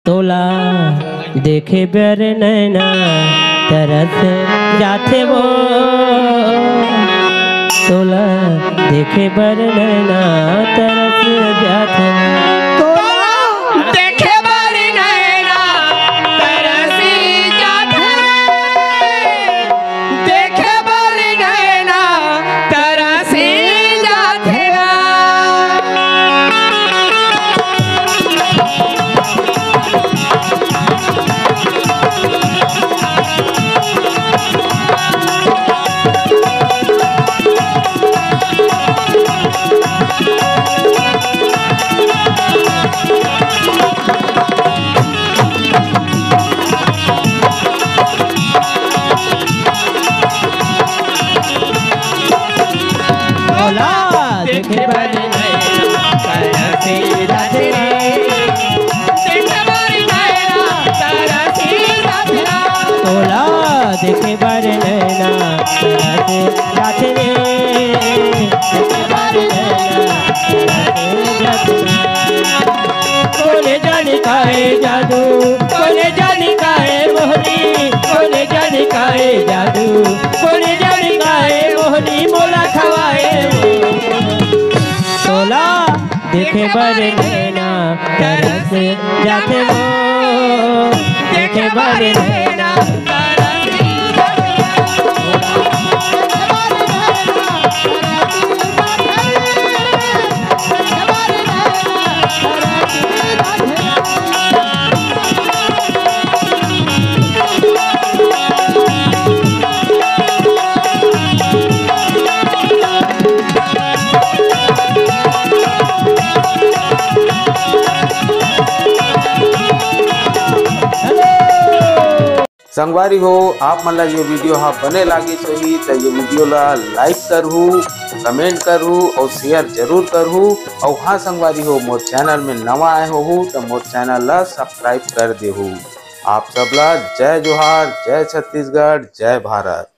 तोला देखे बर नैना तरस जाते वो, तोला देखे बर नैना तरस जाते देखे बर नैना तरस जाते, तोला देखे बर नैना तरस जाते, कोने जाने का है जादू, कोने जाने का है मोहनी, कोने जाने का है जादू, कोने जाने का है मोहनी मोला खवाए तोला देखे बर नैना तरस जाते वो, देखे बर नैना संगवारी हो आप मन ला ये वीडियो हा बने लागी होही तो ये वीडियो ला लाइक करहू, कमेंट करहू और शेयर जरूर करहू। और हाँ संगवारी हो मोर चैनल में नवा आए हो तो मोर चैनल ला सब्सक्राइब कर देहू। आप सब ला जय जोहार, जय छत्तीसगढ़, जय भारत।